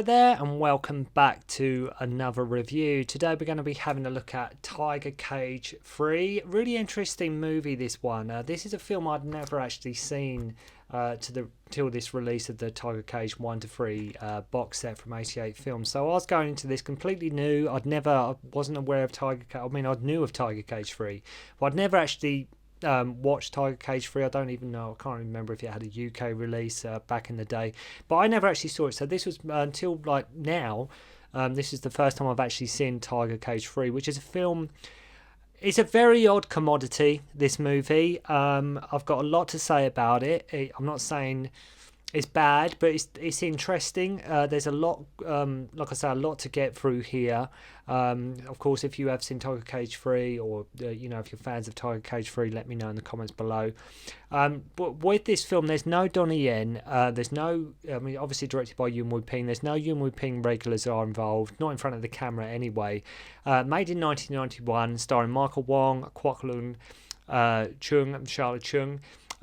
Hello there and welcome back to another review. Today we're going to be having a look at Tiger Cage 3. Really interesting movie, this one. This is a film I'd never actually seen till this release of the Tiger Cage 1 to 3 box set from 88 Films. So I was going into this completely new. I wasn't aware of Tiger Cage. I mean, I knew of Tiger Cage 3, but I'd never actually watched Tiger Cage 3. I don't even know, I can't remember if it had a UK release back in the day, but I never actually saw it. So this was until like now, this is the first time I've actually seen Tiger Cage 3, which is a film. It's a very odd commodity, this movie. I've got a lot to say about it. I'm not saying it's bad, but it's interesting. There's a lot, like I say, a lot to get through here. Of course, if you have seen Tiger Cage 3, or if you're fans of Tiger Cage 3, let me know in the comments below. But with this film, there's no Donnie Yen. There's no, obviously directed by Yuen Woo-ping. There's no Yuen Woo-ping regulars are involved, not in front of the camera anyway. Made in 1991, starring Michael Wong, Kwok, Leung, Cheung, and Sharla Cheung.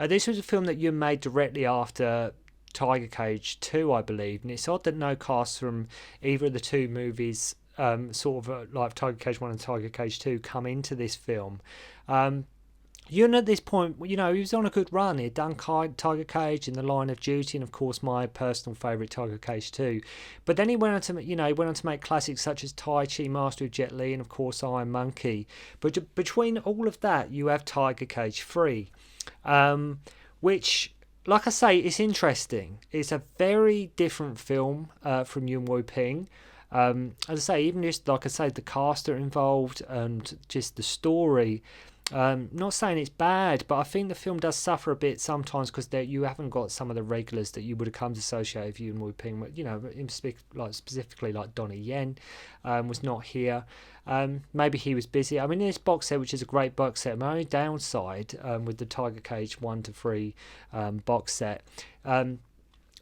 This was a film that Yuen made directly after Tiger Cage 2, I believe, and it's odd that no cast from either of the two movies, like Tiger Cage 1 and Tiger Cage 2, come into this film. Yuen at this point, he was on a good run. He'd done Tiger Cage and The Line of Duty, and of course my personal favourite, Tiger Cage 2. But then he went on to make classics such as Tai Chi, Master of Jet Li, and of course Iron Monkey. But between all of that, you have Tiger Cage 3, which, like I say, it's interesting. It's a very different film from Yuen Woo-ping. As I say, even just, like I say, the cast are involved and just the story. Not saying it's bad, but I think the film does suffer a bit sometimes because you haven't got some of the regulars that you would have come to associate with Yuen Woo-ping. Specifically like Donnie Yen was not here. Maybe he was busy. I mean, this box set, which is a great box set, my only downside with the Tiger Cage 1 to 3 box set,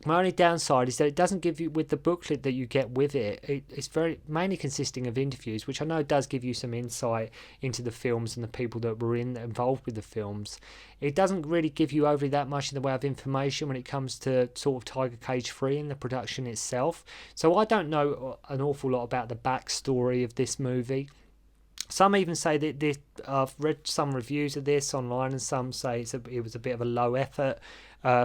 my only downside is that it doesn't give you, with the booklet that you get with it, it's very mainly consisting of interviews, which I know does give you some insight into the films and the people that were involved with the films. It doesn't really give you overly that much in the way of information when it comes to sort of Tiger Cage 3 and the production itself. So I don't know an awful lot about the backstory of this movie. Some even say that I've read some reviews of this online, and some say it was a bit of a low effort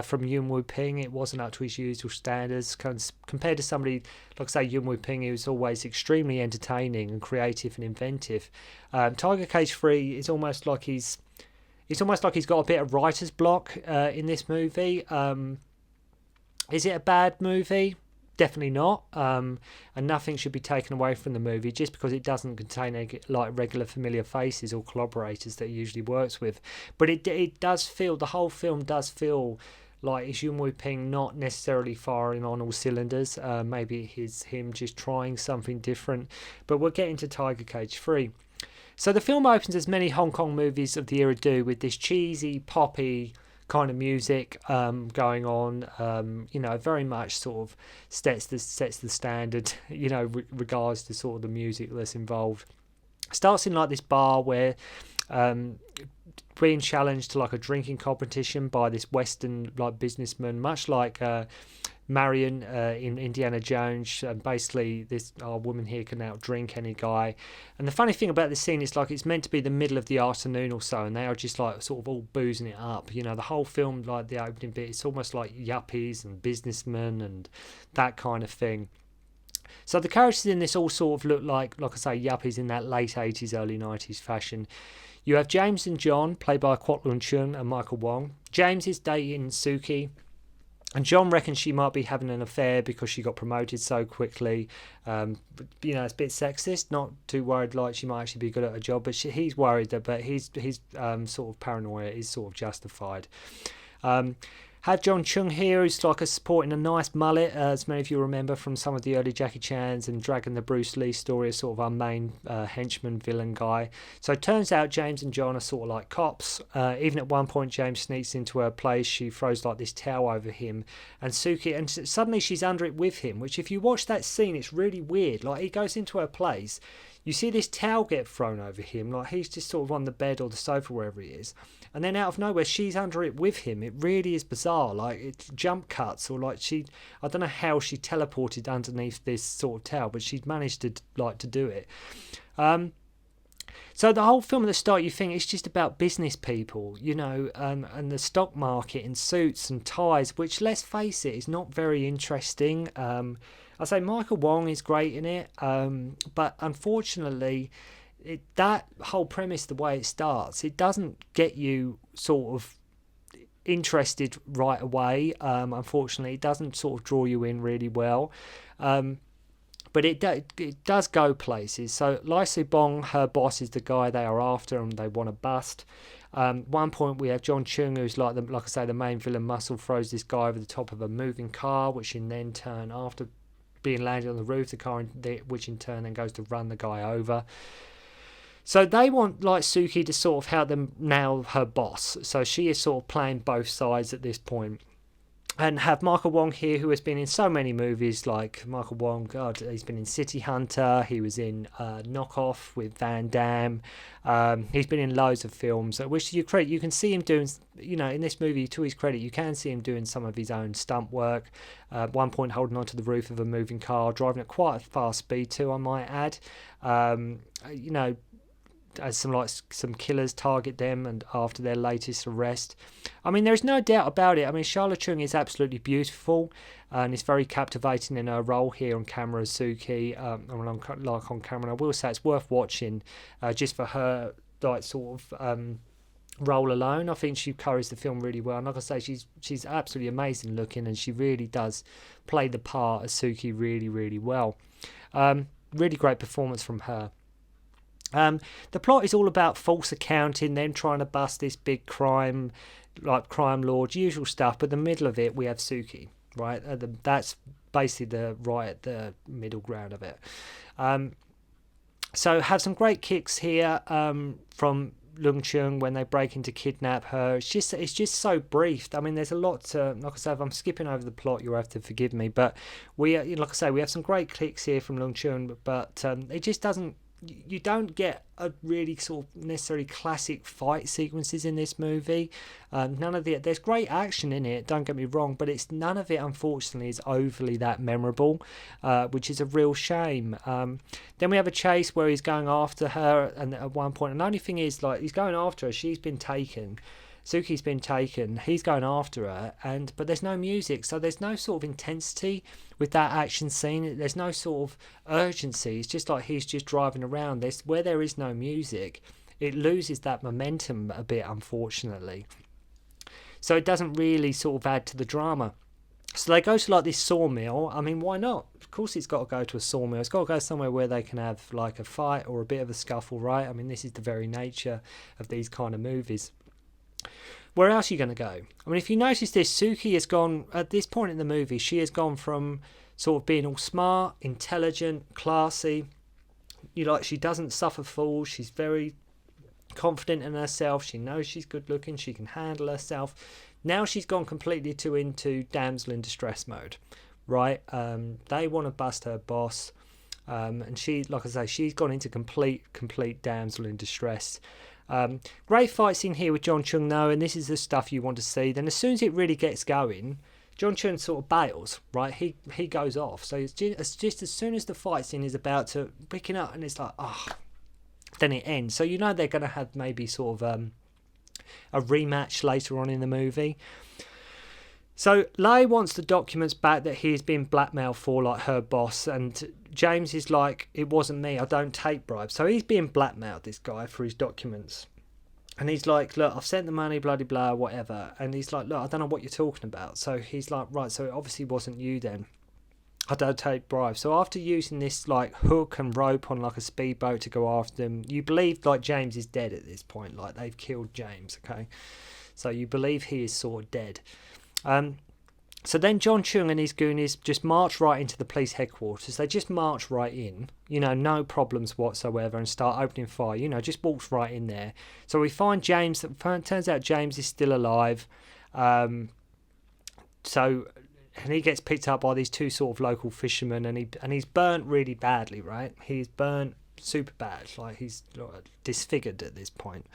from Yuen Woo-ping. It wasn't up to his usual standards compared to somebody like, say, Yuen Woo-ping, who's always extremely entertaining and creative and inventive. Tiger Cage 3 is almost like he's got a bit of writer's block in this movie. Is it a bad movie? Definitely not, and nothing should be taken away from the movie just because it doesn't contain like regular familiar faces or collaborators that it usually works with. But it does feel, the whole film does feel like it's Yuen Woo-ping not necessarily firing on all cylinders. Maybe it's him just trying something different. But we'll get into Tiger Cage 3. So the film opens as many Hong Kong movies of the era do, with this cheesy, poppy kind of music going on, very much sort of sets the standard, regards to sort of the music that's involved. Starts in like this bar where being challenged to like a drinking competition by this Western like businessman, much like Marion in Indiana Jones. Basically, this woman here can outdrink any guy. And the funny thing about this scene is, like, it's meant to be the middle of the afternoon or so, and they are just like sort of all boozing it up. The whole film, like the opening bit, it's almost like yuppies and businessmen and that kind of thing. So the characters in this all sort of look like I say, yuppies in that late 80s, early 90s fashion. You have James and John, played by Kwok Cheung and Michael Wong. James is dating Suki, and John reckons she might be having an affair because she got promoted so quickly. It's a bit sexist. Not too worried, like she might actually be good at her job, but he's worried but his sort of paranoia is sort of justified. Had John Cheung here, who's like sporting a nice mullet, as many of you remember from some of the early Jackie Chan's and Dragon the Bruce Lee story, as sort of our main henchman villain guy. So it turns out James and John are sort of like cops. Even at one point, James sneaks into her place. She throws like this towel over him, and Suki, and suddenly she's under it with him. Which, if you watch that scene, it's really weird. Like, he goes into her place. you see this towel get thrown over him, like he's just sort of on the bed or the sofa, wherever he is, and then out of nowhere she's under it with him. It really is bizarre. Like, it's jump cuts, or like I don't know how she teleported underneath this sort of towel, but she'd managed to do it. So the whole film at the start, you think it's just about business people, and the stock market in suits and ties, which, let's face it, is not very interesting. I say Michael Wong is great in it, but unfortunately, that whole premise, the way it starts, it doesn't get you sort of interested right away. Unfortunately, it doesn't sort of draw you in really well. But it does go places. So Lai Su Bong, her boss, is the guy they are after and they want to bust. One point we have John Cheung, who's like I say, the main villain muscle, throws this guy over the top of a moving car, which in then turn, after being landed on the roof, the car, which in turn then goes to run the guy over. So they want, like, Suki to sort of help them nail her boss. So she is sort of playing both sides at this point. And have Michael Wong here, who has been in so many movies. Like, Michael Wong, God, he's been in City Hunter, he was in Knockoff with Van Damme, he's been in loads of films, which to your credit, you can see him doing, in this movie, to his credit, you can see him doing some of his own stunt work. At one point holding onto the roof of a moving car, driving at quite a fast speed too, I might add. As some killers target them and after their latest arrest. I mean, there's no doubt about it. I mean, Sharla Cheung is absolutely beautiful and is very captivating in her role here on camera as Suki. On camera, I will say it's worth watching just for her role alone. I think she carries the film really well. And like I say, she's absolutely amazing looking, and she really does play the part as Suki really, really well. Really great performance from her. The plot is all about false accounting, then trying to bust this big crime lord, usual stuff. But in the middle of it, we have Suki, right? That's basically the middle ground of it. So have some great kicks here from Leung when they break in to kidnap her. It's just so brief. I mean, there's a lot to, like I say, if I'm skipping over the plot, you'll have to forgive me. But we have some great kicks here from Leung, but it just doesn't. You don't get a really sort of necessarily classic fight sequences in this movie. None of there's great action in it, don't get me wrong, but none of it, unfortunately, is overly that memorable, which is a real shame. Then we have a chase where he's going after her, and at one point, and the only thing is, like, he's going after her, she's been taken. Suki's been taken, he's going after her, but there's no music, so there's no sort of intensity with that action scene. There's no sort of urgency. It's just like he's just driving around. Where there is no music, it loses that momentum a bit, unfortunately. So it doesn't really sort of add to the drama. So they go to like this sawmill. I mean, why not? Of course it's got to go to a sawmill. It's got to go somewhere where they can have like a fight or a bit of a scuffle, right? I mean, this is the very nature of these kind of movies. Where else are you going to go? I mean, if you notice this, Suki has gone, at this point in the movie, she has gone from sort of being all smart, intelligent, classy. She doesn't suffer fools. She's very confident in herself. She knows she's good looking. She can handle herself. Now she's gone completely into damsel in distress mode, right? They want to bust her boss. And she, like I say, she's gone into complete damsel in distress. Great fight scene here with John Cheung though, and this is the stuff you want to see. Then as soon as it really gets going, John Cheung sort of bails, right? He goes off. So it's just as soon as the fight scene is about to picking up, and it's like, then it ends. So they're going to have maybe sort of a rematch later on in the movie. So Lei wants the documents back that he's been blackmailed for, like her boss, and James is like, it wasn't me, I don't take bribes. So he's being blackmailed, this guy, for his documents. And he's like, look, I've sent the money, blah, blah, blah, whatever. And he's like, look, I don't know what you're talking about. So he's like, right, so it obviously wasn't you then. I don't take bribes. So after using this like hook and rope on like a speedboat to go after them, you believe like James is dead at this point. Like they've killed James, okay? So you believe he is sort of dead. So then John Cheung and his goonies just march right into the police headquarters. They just march right in, no problems whatsoever, and start opening fire. Just walks right in there. So we find James. Turns out James is still alive. And he gets picked up by these two sort of local fishermen, and he's burnt really badly, right? He's burnt super bad. Like he's disfigured at this point.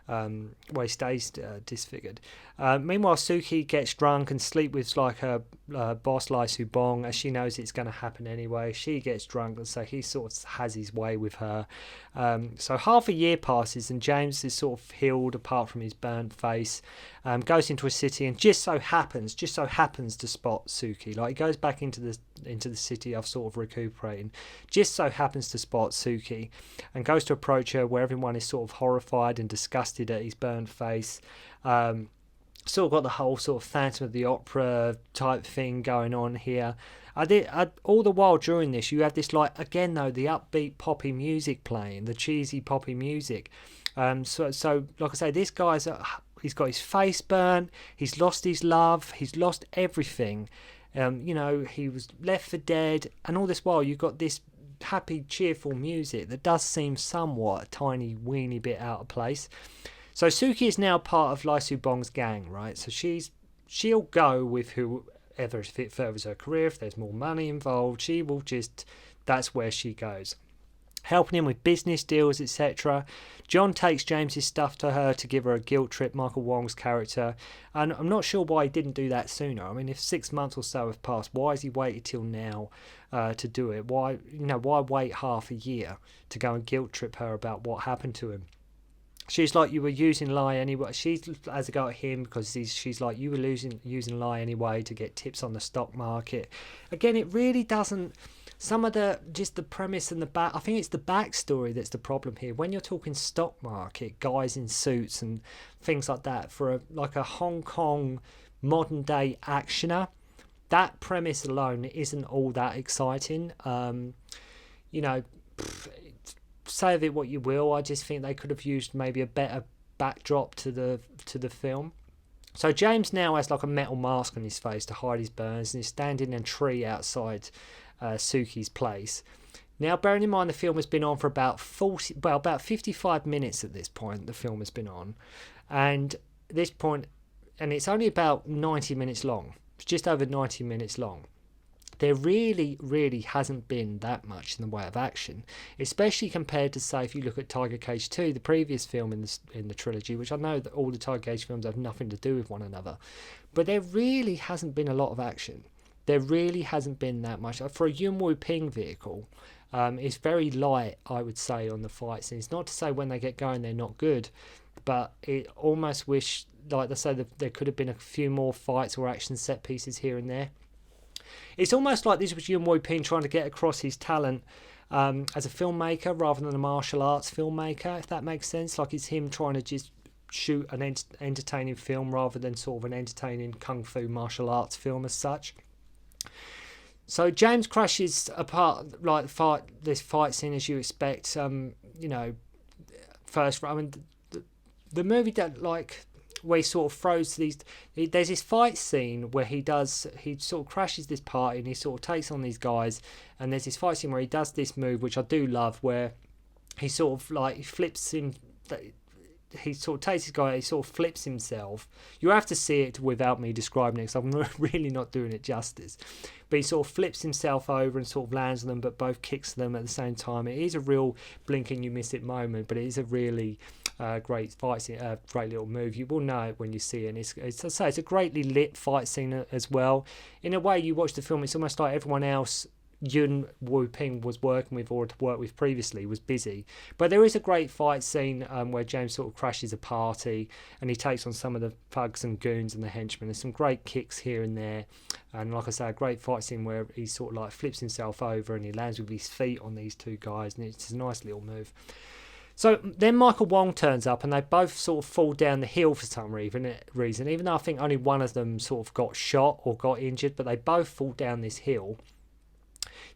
He stays disfigured. Meanwhile, Suki gets drunk and sleep with like her boss, Lai Su Bong, as she knows it's going to happen anyway. She gets drunk, and so he sort of has his way with her. So half a year passes, and James is sort of healed apart from his burnt face. Goes into a city and just so happens to spot Suki. Like he goes back into the city after sort of recuperating, just so happens to spot Suki, and goes to approach her where everyone is sort of horrified and disgusted at his burnt face. Sort of got the whole sort of Phantom of the Opera type thing going on here. All the while during this, you have this, like, again though, the upbeat poppy music playing, the cheesy poppy music. So like I say, this guy's he's got his face burnt, he's lost his love, he's lost everything. He was left for dead, and all this while you've got this happy, cheerful music that does seem somewhat a tiny, weeny bit out of place. So Suki is now part of Lai Su Bong's gang, right? So she'll go with whoever furthers her career. If there's more money involved, that's where she goes. Helping him with business deals, etc. John takes James's stuff to her to give her a guilt trip, Michael Wong's character, and I'm not sure why he didn't do that sooner. I mean, if 6 months or so have passed, why has he waited till now to do it? Why wait half a year to go and guilt trip her about what happened to him? She's like, you were using Lai anyway. She has a go at him because she's like, you were using Lai anyway to get tips on the stock market. Again, it really doesn't. Some of the premise and I think it's the backstory that's the problem here. When you're talking stock market, guys in suits and things like that, for a Hong Kong modern day actioner, that premise alone isn't all that exciting. Say of it what you will, I just think they could have used maybe a better backdrop to the film. So James now has like a metal mask on his face to hide his burns, and he's standing in a tree outside Suki's place. Now, bearing in mind the film has been on for about 55 minutes at this point. The film has been on, and it's only about 90 minutes long. It's just over 90 minutes long. There really, really hasn't been that much in the way of action, especially compared to, say, if you look at Tiger Cage 2, the previous film in the trilogy, which I know that all the Tiger Cage films have nothing to do with one another, but there really hasn't been a lot of action. There really hasn't been that much. For a Yuen Woo-ping vehicle, it's very light, I would say, on the fight scenes. Not to say when they get going they're not good, but it almost wish, like they say, that there could have been a few more fights or action set pieces here and there. It's almost like this was Yuen Woo-ping trying to get across his talent as a filmmaker rather than a martial arts filmmaker, if that makes sense. Like it's him trying to just shoot an entertaining film rather than sort of an entertaining kung fu martial arts film as such. So James crashes apart like this fight scene as you expect. First, I mean, the movie that where he sort of throws these. There's this fight scene where he sort of crashes this party and he sort of takes on these guys, and there's this fight scene where he does this move which I do love, where he sort of he flips him. He sort of takes his guy, he sort of flips himself. You have to see it without me describing it because I'm really not doing it justice. But he sort of flips himself over and sort of lands on them, but both kicks them at the same time. It is a real blink and you miss it moment, but it is a really great fight scene, great little move. You will know it when you see it. And it's a greatly lit fight scene as well. In a way, you watch the film, it's almost like everyone else Yuen Woo-ping was working with or had worked with previously was busy. But there is a great fight scene where James sort of crashes a party and he takes on some of the thugs and goons and the henchmen. There's some great kicks here and there, and like I say, a great fight scene where he sort of flips himself over and he lands with his feet on these two guys, and it's a nice little move. So then Michael Wong turns up and they both sort of fall down the hill for some reason, even though I think only one of them sort of got shot or got injured, but they both fall down this hill.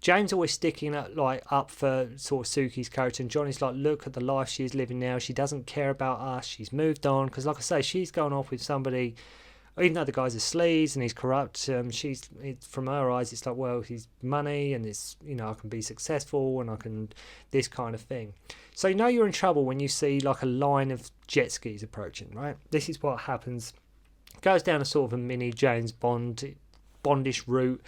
James always sticking up for sort of Suki's character, and Johnny's like, look at the life she's living now. She doesn't care about us. She's moved on because, like I say, she's going off with somebody. Even though the guy's a sleaze and he's corrupt, from her eyes, it's like, well, he's money and it's, I can be successful and I can this kind of thing. So you're in trouble when you see like a line of jet skis approaching, right? This is what happens. Goes down a sort of a mini James Bondish route.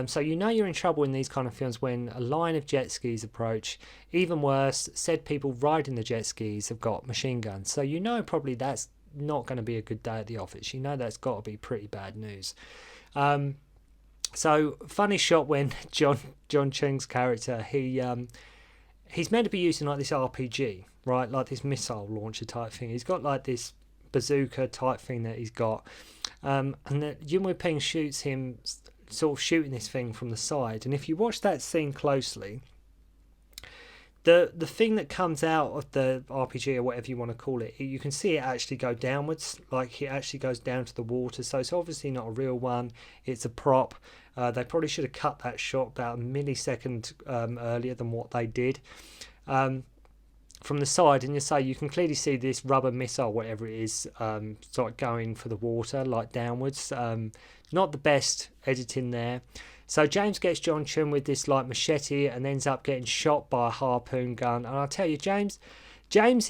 So you know you're in trouble in these kind of films when a line of jet skis approach. Even worse, said people riding the jet skis have got machine guns. So you know probably that's not going to be a good day at the office. You know that's got to be pretty bad news. So funny shot when John Cheung's character, he's meant to be using like this RPG, right, like this missile launcher type thing. He's got like this bazooka type thing that he's got, and that Yuen Ping shoots him, sort of shooting this thing from the side. And if you watch that scene closely, the thing that comes out of the RPG or whatever you want to call it, you can see it actually go downwards, like it actually goes down to the water. So it's obviously not a real one, it's a prop. They probably should have cut that shot about a millisecond earlier than what they did. From the side, and you can clearly see this rubber missile, whatever it is, sort of going for the water, like downwards. Not the best editing there. So James gets John Cheung with this like machete and ends up getting shot by a harpoon gun. And I'll tell you, James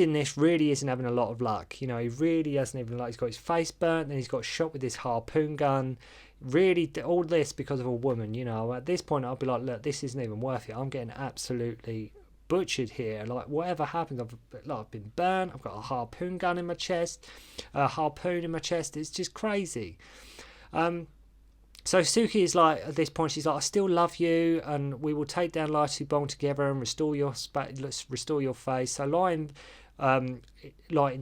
in this really isn't having a lot of luck. You know, he really hasn't even like, he's got his face burnt and he's got shot with this harpoon gun. Really, all this because of a woman. You know, at this point I'll be like, look, this isn't even worth it. I'm getting absolutely butchered here. Like whatever happens, I've been burnt. I've got a harpoon gun in my chest, It's just crazy. So Suki is like, at this point, she's like, I still love you, and we will take down Lai Bong together and restore your face. So Lion, like,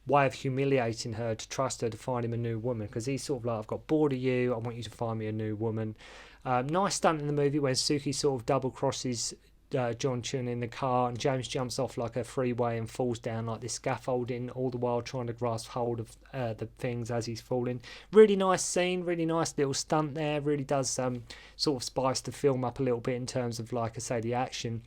way of humiliating her to trust her to find him a new woman, because he's sort of like, I've got bored of you, I want you to find me a new woman. Nice stunt in the movie when Suki sort of double crosses John Cheung in the car, and James jumps off like a freeway and falls down like this scaffolding, all the while trying to grasp hold of the things as he's falling. Really nice scene, really nice little stunt there. Really does sort of spice the film up a little bit in terms of, like I say, the action.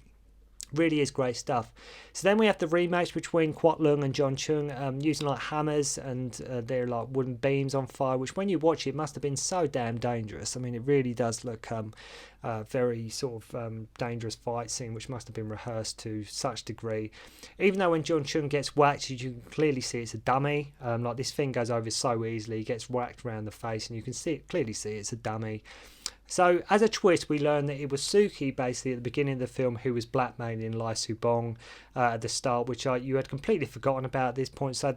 Really is great stuff. So then we have the rematch between Kwok, Leung and John Cheung, using like hammers, and they're like wooden beams on fire, which when you watch it must have been so damn dangerous. I mean, it really does look very sort of dangerous fight scene, which must have been rehearsed to such degree. Even though when John Cheung gets whacked, you can clearly see it's a dummy. Like this thing goes over so easily, he gets whacked around the face, and you can clearly see it's a dummy. So as a twist, we learn that it was Suki basically at the beginning of the film who was blackmailing Lai Bong at the start, which you had completely forgotten about at this point. So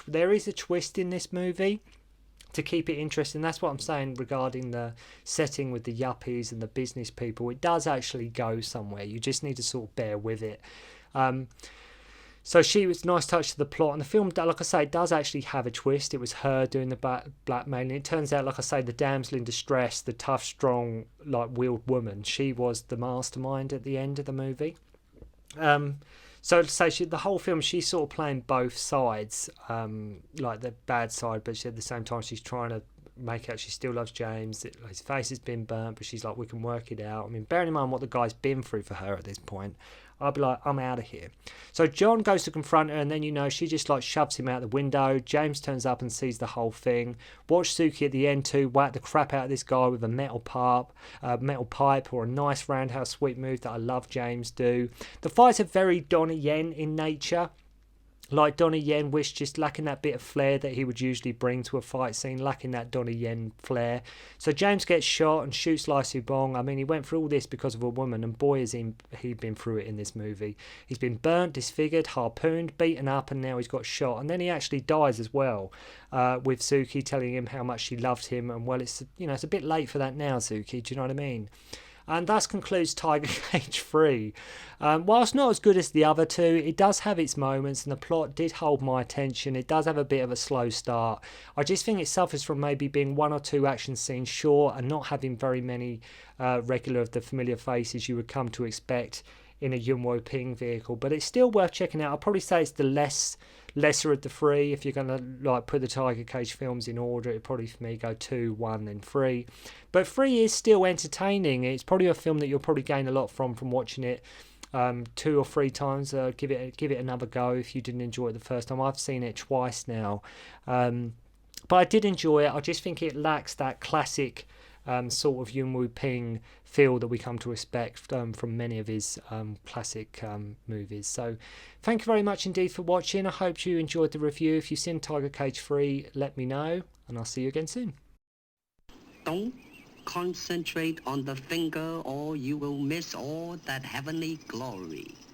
there is a twist in this movie to keep it interesting. That's what I'm saying regarding the setting with the yuppies and the business people. It does actually go somewhere. You just need to sort of bear with it. So she was a nice touch to the plot, and the film, like I say, does actually have a twist. It was her doing the blackmailing. It turns out, like I say, the damsel in distress, the tough, strong, like wheeled woman, she was the mastermind at the end of the movie. So to say, the whole film, she's sort of playing both sides, like the bad side, but at the same time she's trying to make out she still loves James. His face has been burnt, but she's like, we can work it out. I mean, bearing in mind what the guy's been through for her at this point, I'll be like, I'm out of here. So John goes to confront her, and then, she just like shoves him out the window. James turns up and sees the whole thing. Watch Suki at the end too whack the crap out of this guy with a metal pipe, or a nice roundhouse sweep move that I love James do. The fights are very Donnie Yen in nature. Like Donnie Yen, which just lacking that bit of flair that he would usually bring to a fight scene, lacking that Donnie Yen flair. So James gets shot and shoots Lai Bong. I mean, he went through all this because of a woman, and boy has he been through it in this movie. He's been burnt, disfigured, harpooned, beaten up, and now he's got shot. And then he actually dies as well, with Suki telling him how much she loved him. And well, it's a bit late for that now, Suki. Do you know what I mean? And thus concludes Tiger Cage 3. Whilst not as good as the other two, it does have its moments, and the plot did hold my attention. It does have a bit of a slow start. I just think it suffers from maybe being one or two action scenes short, and not having very many regular of the familiar faces you would come to expect in a Yuen Ping vehicle. But it's still worth checking out. I'll probably say it's the lesser of the three. If you're going to like put the Tiger Cage films in order, it'd probably for me go 2, 1, then 3. But 3 is still entertaining. It's probably a film that you'll probably gain a lot from watching it 2 or 3 times. Give it another go if you didn't enjoy it the first time. I've seen it twice now, but I did enjoy it. I just think it lacks that classic sort of Yuen Ping feel that we come to expect from many of his classic movies. So thank you very much indeed for watching. I hope you enjoyed the review. If you've seen Tiger Cage 3, let me know, and I'll see you again soon. concentrate on the finger or you will miss all that heavenly glory.